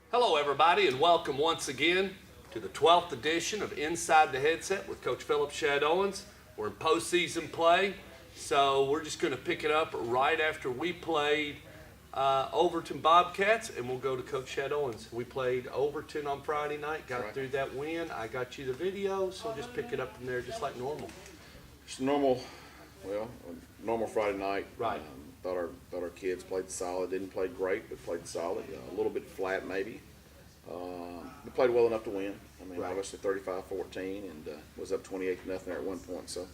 Hello, everybody, and welcome once again to the 12th edition of Inside the Headset with Coach Philip Shadowens. We're in postseason play, so we're just going to pick it up right after we played Overton Bobcats, and we'll go to Coach Shadowens. We played Overton on Friday night, got through that win. I got you the video, so just pick it up from there just like normal. Just normal, normal Friday night. Right. Thought our kids played solid. Didn't play great, but played solid. A little bit flat maybe. We played well enough to win. I mean, Right. obviously 35-14 and was up 28-0 there at one point. So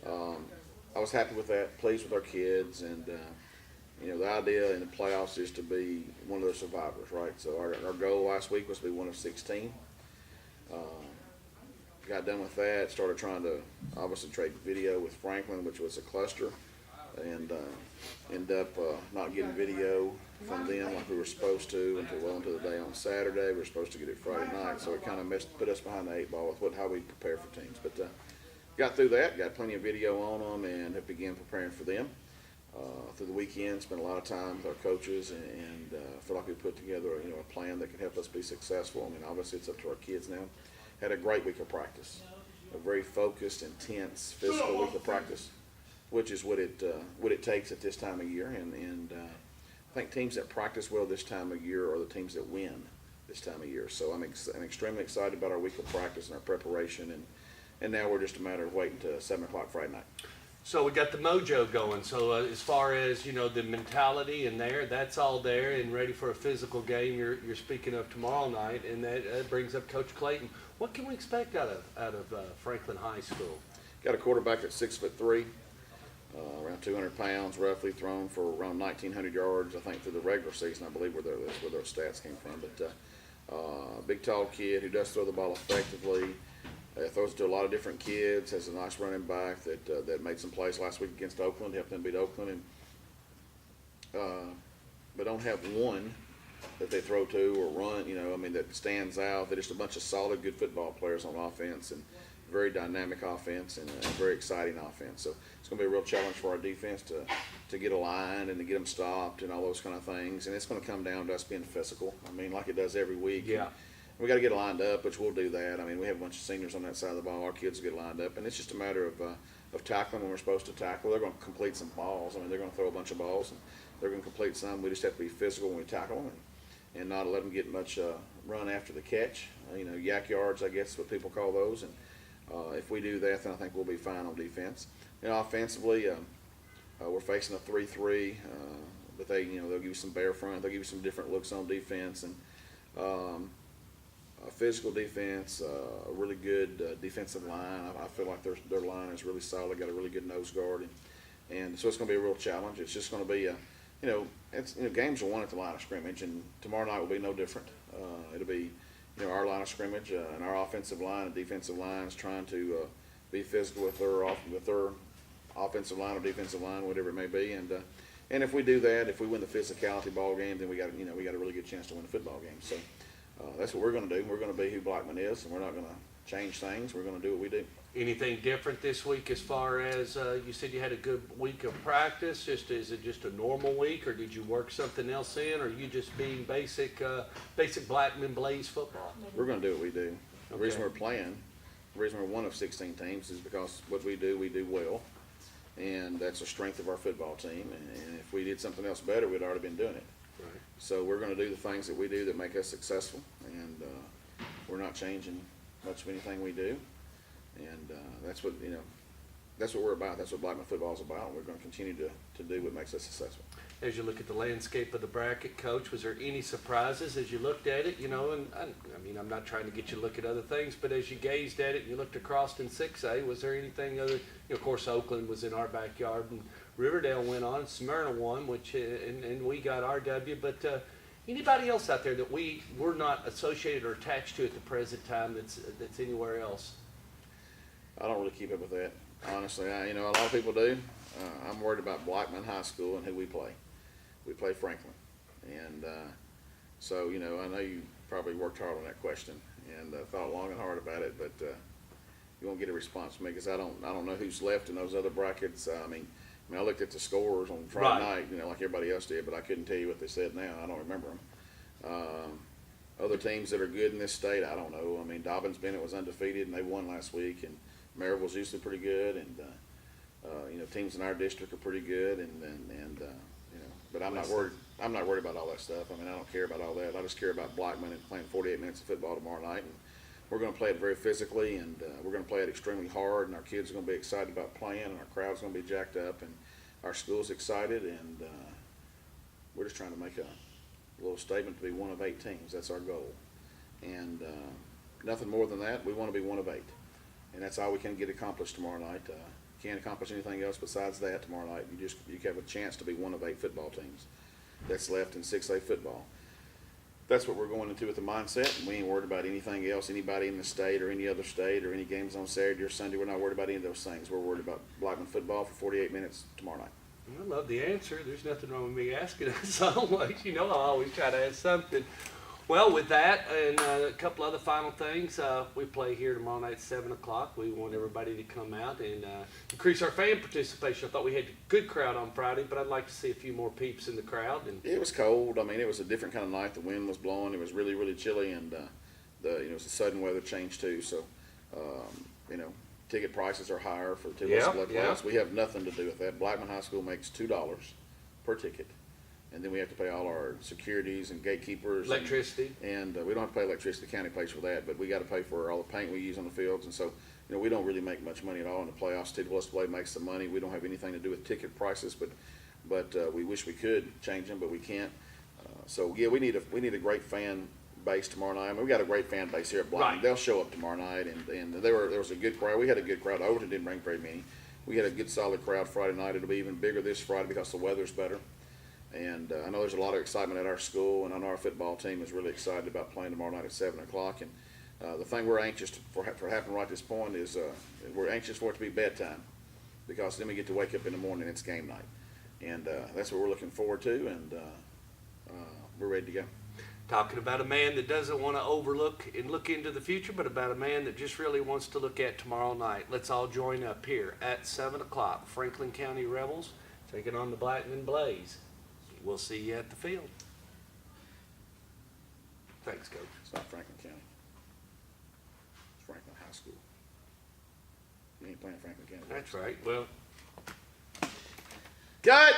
I was happy with that. Pleased with our kids, and the idea in the playoffs is to be one of the survivors, right? So our goal last week was to be one of 16. Got done with that, started trying to obviously trade video with Franklin, which was a cluster, and ended up not getting video from them like we were supposed to until the day on Saturday. We were supposed to get it Friday night, so it kind of put us behind the eight ball with how we prepare for teams. But got through that, got plenty of video on them, and have began preparing for them. Through the weekend, spent a lot of time with our coaches, and feel like we put together a plan that can help us be successful. I mean, obviously it's up to our kids now. Had a great week of practice, a very focused, intense, physical week of practice, which is what it takes at this time of year. And I think teams that practice well this time of year are the teams that win this time of year. So I'm extremely excited about our week of practice and our preparation, and now we're just a matter of waiting till 7 o'clock Friday night. So we got the mojo going. So as far as the mentality in there, that's all there and ready for a physical game. You're speaking of tomorrow night, and that brings up Coach Clayton. What can we expect out of Franklin High School? Got a quarterback at 6'3", around 200 pounds, roughly, thrown for around 1,900 yards. I think through the regular season, I believe that's where those stats came from. But big, tall kid who does throw the ball effectively. Throws it to a lot of different kids. Has a nice running back that made some plays last week against Oakland, helped them beat Oakland, but don't have one that they throw to or run. That stands out. They're just a bunch of solid, good football players on offense, and very dynamic offense, and a very exciting offense. So it's going to be a real challenge for our defense to get aligned and to get them stopped and all those kind of things. And it's going to come down to us being physical. Like it does every week. Yeah. We got to get lined up, which we'll do that. We have a bunch of seniors on that side of the ball. Our kids will get lined up, and it's just a matter of tackling when we're supposed to tackle. They're going to complete some balls. They're going to throw a bunch of balls, and they're going to complete some. We just have to be physical when we tackle them, and not let them get much run after the catch. Yak yards, I guess is what people call those. And if we do that, then I think we'll be fine on defense. Offensively, we're facing a 3-3, but they'll give you some bear front. They'll give you some different looks on defense, and a physical defense, a really good defensive line. I feel like their line is really solid. Got a really good nose guard, and so it's going to be a real challenge. It's just going to be games are won at the line of scrimmage, and tomorrow night will be no different. It'll be our line of scrimmage and our offensive line and defensive lines trying to be physical with their offensive line or defensive line, whatever it may be, and if we do that, if we win the physicality ball game, then we got a really good chance to win the football game. So. That's what we're going to do. We're going to be who Blackman is, and we're not going to change things. We're going to do what we do. Anything different this week as far as you said you had a good week of practice? Is it just a normal week, or did you work something else in, or are you just being basic Blackman Blaze football? We're going to do what we do. The Okay. reason we're playing, the reason we're one of 16 teams is because what we do well, and that's the strength of our football team. And if we did something else better, we'd already been doing it. Right. So we're going to do the things that we do that make us successful, and we're not changing much of anything we do, and that's what we're about. That's what Blackman football is about. We're going to continue to do what makes us successful. As you look at the landscape of the bracket, Coach, was there any surprises as you looked at it? And I'm not trying to get you to look at other things, but as you gazed at it and you looked across in 6A, was there anything other? Of course, Oakland was in our backyard, and Riverdale went on, Smyrna won, and we got our W. But anybody else out there that we're not associated or attached to at the present time that's anywhere else? I don't really keep up with that, honestly. A lot of people do. I'm worried about Blackman High School and who we play. We play Franklin, and so I know you probably worked hard on that question and thought long and hard about it, but you won't get a response from me because I don't know who's left in those other brackets. I looked at the scores on Friday night, like everybody else did, but I couldn't tell you what they said now. I don't remember them. other teams that are good in this state, I don't know. I mean, Dobbins Bennett was undefeated, and they won last week, and Maryville's usually pretty good, and you know, teams in our district are pretty good, and you know, but I'm not worried. I'm not worried about all that stuff. I mean, I don't care about all that. I just care about Blackman and playing 48 minutes of football tomorrow night, and we're going to play it very physically, and we're going to play it extremely hard, and our kids are going to be excited about playing, and our crowd's going to be jacked up, and our school's excited, and we're just trying to make a little statement to be one of 8 teams. That's our goal, and nothing more than that. We want to be one of 8, and that's all we can get accomplished tomorrow night. Can't accomplish anything else besides that tomorrow night. You have a chance to be one of 8 football teams that's left in 6A football. That's what we're going into with the mindset, and we ain't worried about anything else, anybody in the state or any other state or any games on Saturday or Sunday. We're not worried about any of those things. We're worried about Blackman football for 48 minutes tomorrow night. I love the answer. There's nothing wrong with me asking as always. You know, I always try to ask something. Well, with that and a couple other final things, we play here tomorrow night at 7 o'clock. We want everybody to come out and increase our fan participation. I thought we had a good crowd on Friday, but I'd like to see a few more peeps in the crowd. And it was cold. I mean, it was a different kind of night. The wind was blowing. It was really, really chilly, and you know, it was a sudden weather change too. So, you know, ticket prices are higher for the 2 blood playoffs. We have nothing to do with that. Blackman High School makes $2 per ticket. And then we have to pay all our securities and gatekeepers. Electricity. And we don't have to pay electricity. The county pays for that, but we got to pay for all the paint we use on the fields. And so, you know, we don't really make much money at all in the playoffs. T-Plus Play makes the money. We don't have anything to do with ticket prices, but we wish we could change them, but we can't. So yeah, we need a great fan base tomorrow night. I mean, we got a great fan base here at Blackman. Right. They'll show up tomorrow night, and there was a good crowd. We had a good crowd. Overton didn't bring very many. We had a good solid crowd Friday night. It'll be even bigger this Friday because the weather's better. And I know there's a lot of excitement at our school, and I know our football team is really excited about playing tomorrow night at 7 o'clock. And the thing we're anxious for happening right at this point is we're anxious for it to be bedtime, because then we get to wake up in the morning and it's game night. And that's what we're looking forward to, and we're ready to go. Talking about a man that doesn't want to overlook and look into the future, but about a man that just really wants to look at tomorrow night. Let's all join up here at 7 o'clock. Franklin County Rebels taking on the Blackman Blaze. We'll see you at the field. Thanks, Coach. It's not Franklin County. It's Franklin High School. You ain't playing Franklin County. That's right. Well, Cut!